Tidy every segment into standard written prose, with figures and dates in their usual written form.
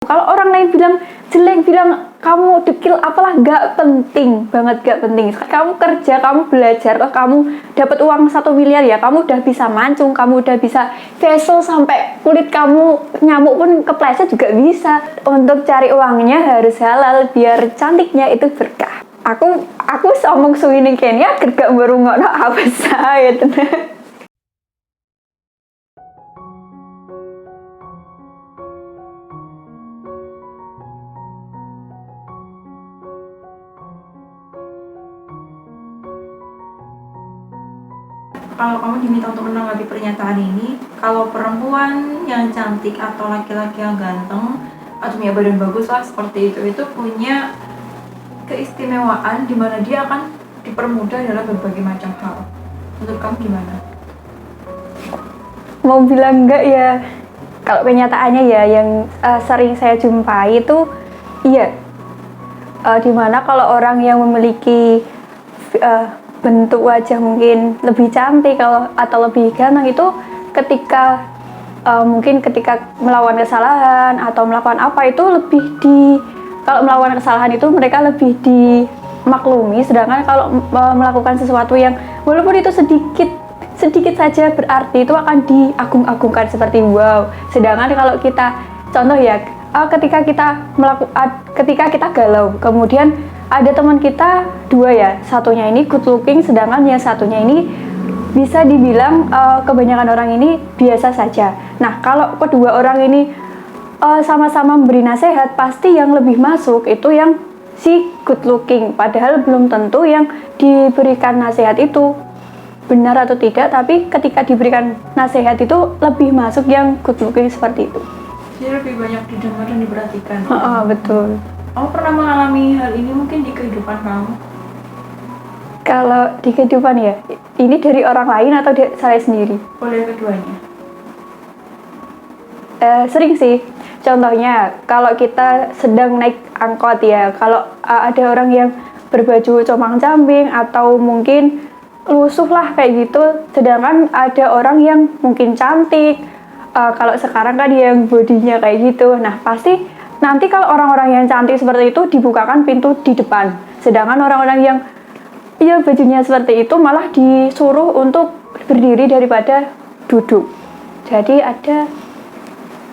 Kalau orang lain bilang jelek, bilang kamu dekil, apalah, gak penting banget, gak penting. Kamu kerja, kamu belajar, kamu dapat uang 1 miliar ya, kamu udah bisa mancung, kamu udah bisa facial sampai kulit kamu nyamuk pun kepleset juga bisa. Untuk cari uangnya harus halal biar cantiknya itu berkah. Aku ngomong suwi ning kene gak merungokno apa saya tenan. Kalau kamu diminta untuk menanggapi pernyataan ini, kalau perempuan yang cantik atau laki-laki yang ganteng atau punya badan bagus lah seperti itu punya keistimewaan di mana dia akan dipermudah dalam berbagai macam hal. Menurut kamu gimana? Mau bilang enggak ya, kalau kenyataannya ya yang sering saya jumpai itu iya, dimana kalau orang yang memiliki bentuk wajah mungkin lebih cantik atau lebih ganteng itu ketika mungkin ketika melawan kesalahan atau melakukan apa itu kalau melakukan kesalahan itu mereka lebih dimaklumi, sedangkan kalau melakukan sesuatu yang walaupun itu sedikit saja berarti itu akan diagung-agungkan seperti wow. Sedangkan kalau kita contoh ya, ketika kita galau, kemudian ada teman kita 2 ya, satunya ini good looking, sedangkan yang satunya ini bisa dibilang kebanyakan orang ini biasa saja. Nah, kalau kedua orang ini sama-sama memberi nasihat, pasti yang lebih masuk itu yang si good looking, padahal belum tentu yang diberikan nasihat itu benar atau tidak, tapi ketika diberikan nasihat itu lebih masuk yang good looking seperti itu. Jadi lebih banyak didengar dan diperhatikan. Betul. Kamu pernah mengalami hal ini mungkin di kehidupan kamu? Kalau di kehidupan ya, ini dari orang lain atau saya sendiri? Boleh keduanya. Sering sih. Contohnya, kalau kita sedang naik angkot ya, kalau ada orang yang berbaju compang-camping atau mungkin lusuh lah kayak gitu, sedangkan ada orang yang mungkin cantik, kalau sekarang kan yang bodinya kayak gitu. Nah, pasti nanti kalau orang-orang yang cantik seperti itu dibukakan pintu di depan, sedangkan orang-orang yang bajunya seperti itu malah disuruh untuk berdiri daripada duduk. Jadi ada.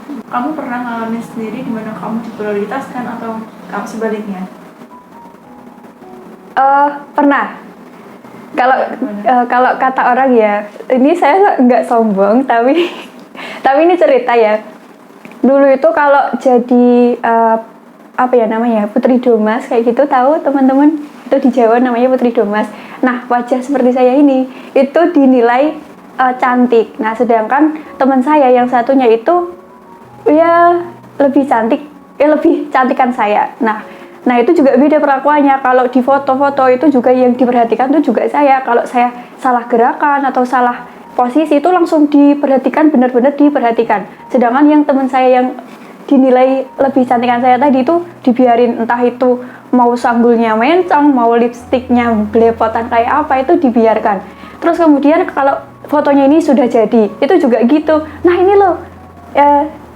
Kamu pernah ngalamin sendiri di mana kamu diprioritaskan atau kamu sebaliknya? Pernah. Kalau kata orang ya, ini saya nggak sombong, tapi ini cerita ya. Dulu itu kalau jadi Putri Domas kayak gitu, tahu teman-teman, itu di Jawa namanya Putri Domas. Nah, wajah seperti saya ini itu dinilai cantik. Nah, sedangkan teman saya yang satunya itu ya lebih cantikan saya. Nah itu juga beda perlakuannya. Kalau di foto-foto itu juga yang diperhatikan itu juga saya. Kalau saya salah gerakan atau salah posisi itu langsung diperhatikan, benar-benar diperhatikan. Sedangkan yang teman saya yang dinilai lebih cantikan saya tadi itu dibiarin, entah itu mau sanggulnya mencong, mau lipstiknya belepotan kayak apa, itu dibiarkan. Terus kemudian kalau fotonya ini sudah jadi, itu juga gitu. Nah ini loh,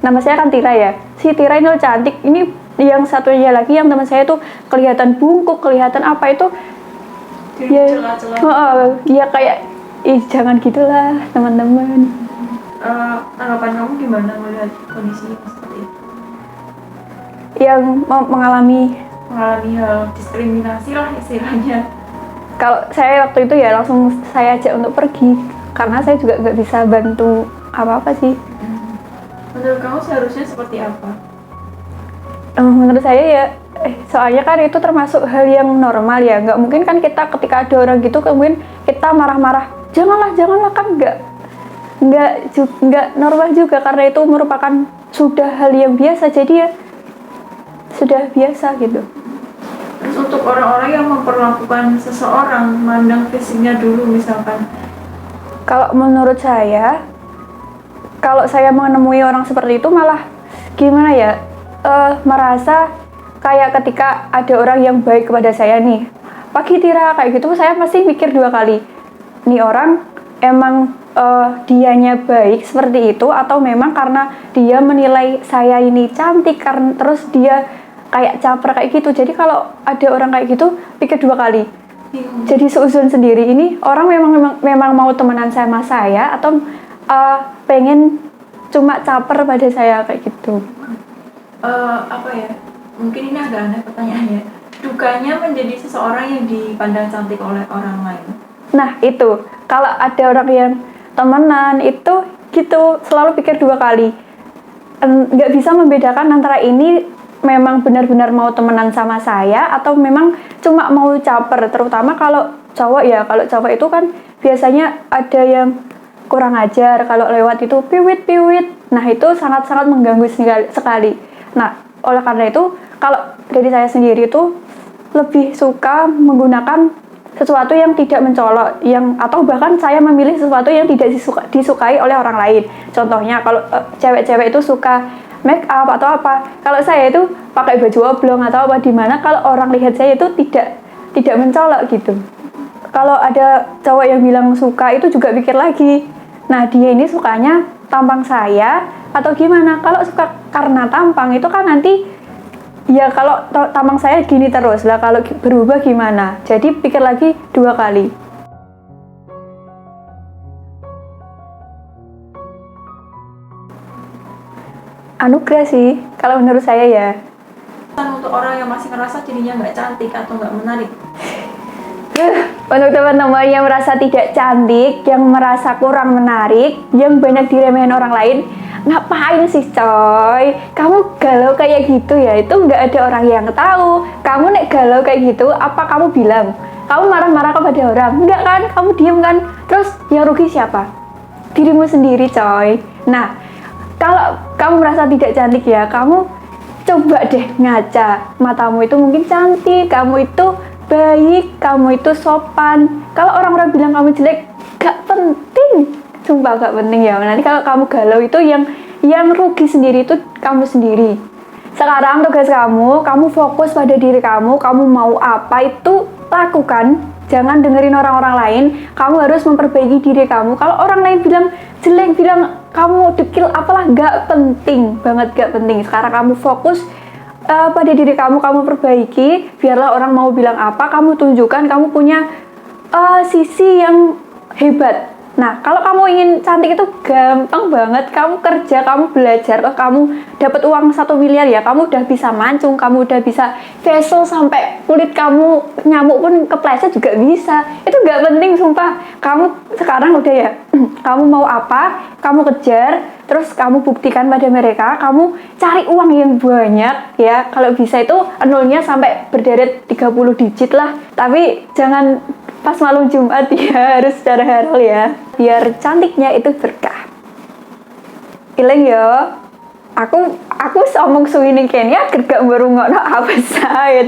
nama saya kan Tira ya, si Tira ini loh cantik, ini yang satunya lagi yang teman saya tuh kelihatan bungkuk, kelihatan apa itu ya kayak jangan gitulah teman-teman. Tanggapan kamu gimana melihat kondisi seperti itu? Yang mengalami hal diskriminasi lah istilahnya. Kalau saya waktu itu ya langsung saya ajak untuk pergi, karena saya juga nggak bisa bantu apa-apa sih. Menurut kamu seharusnya seperti apa? Menurut saya ya, soalnya kan itu termasuk hal yang normal ya. Nggak mungkin kan kita ketika ada orang gitu kemudian kita marah-marah, janganlah kan nggak normal juga, karena itu merupakan sudah hal yang biasa, jadi ya sudah biasa gitu. Terus untuk orang-orang yang memperlakukan seseorang mandang fisiknya dulu misalkan, kalau menurut saya, kalau saya menemui orang seperti itu malah gimana ya, merasa kayak ketika ada orang yang baik kepada saya nih, pagi Tira kayak gitu, saya pasti mikir 2 kali, nih orang emang dianya baik seperti itu, atau memang karena dia menilai saya ini cantik karena terus dia kayak caper kayak gitu. Jadi kalau ada orang kayak gitu pikir dua kali. Jadi seuzon sendiri, ini orang memang mau temenan sama saya atau pengen cuma caper pada saya kayak gitu. Apa ya, mungkin ini agak aneh pertanyaannya, dukanya menjadi seseorang yang dipandang cantik oleh orang lain. Nah itu, kalau ada orang yang temenan itu gitu selalu pikir dua kali, nggak bisa membedakan antara ini memang benar-benar mau temenan sama saya atau memang cuma mau caper. Terutama kalau cowok ya, kalau cowok itu kan biasanya ada yang kurang ajar, kalau lewat itu piwit. Nah itu sangat-sangat mengganggu sekali. Nah oleh karena itu kalau dari saya sendiri itu lebih suka menggunakan sesuatu yang tidak mencolok, atau bahkan saya memilih sesuatu yang tidak disukai oleh orang lain. Contohnya kalau cewek-cewek itu suka make up atau apa, kalau saya itu pakai baju oblong atau apa, dimana kalau orang lihat saya itu tidak mencolok gitu. Kalau ada cowok yang bilang suka, itu juga pikir lagi, nah dia ini sukanya tampang saya atau gimana. Kalau suka karena tampang itu kan nanti ya, kalau tampang saya gini terus lah, kalau berubah gimana. Jadi pikir lagi dua kali. Anugerah sih, kalau menurut saya ya. Untuk orang yang masih ngerasa dirinya nggak cantik atau nggak menarik. Untuk teman-teman yang merasa tidak cantik, yang merasa kurang menarik, yang banyak diremehin orang lain, ngapain sih coy? Kamu galau kayak gitu ya, itu nggak ada orang yang tahu. Kamu nek galau kayak gitu, apa kamu bilang? Kamu marah-marah kepada orang? Enggak kan? Kamu diem kan? Terus yang rugi siapa? Dirimu sendiri coy. Nah, kalau kamu merasa tidak cantik ya, kamu coba deh ngaca. Matamu itu mungkin cantik, kamu itu baik, kamu itu sopan. Kalau orang-orang bilang kamu jelek, gak penting. Sumpah gak penting ya. Nanti kalau kamu galau itu yang rugi sendiri itu kamu sendiri. Sekarang tugas kamu fokus pada diri kamu mau apa itu lakukan. Jangan dengerin orang-orang lain. Kamu harus memperbaiki diri kamu. Kalau orang lain bilang jelek, bilang kamu dekil, apalah, gak penting banget, gak penting. Sekarang kamu fokus pada diri kamu perbaiki. Biarlah orang mau bilang apa, kamu tunjukkan kamu punya sisi yang hebat. Nah, kalau kamu ingin cantik itu gampang banget. Kamu kerja, kamu belajar, kamu dapat uang 1 miliar ya, kamu udah bisa mancung, kamu udah bisa facial sampai kulit kamu nyamuk pun kepleset juga bisa. Itu gak penting, sumpah. Kamu sekarang udah ya, kamu mau apa, kamu kejar, terus kamu buktikan pada mereka, kamu cari uang yang banyak ya. Kalau bisa itu nolnya sampai berderet 30 digit lah. Tapi jangan pas malam Jumat ya, harus secara halal ya, biar cantiknya itu berkah. Ileng yo, aku ngomong suwi ning kene gak baru ngono apa saya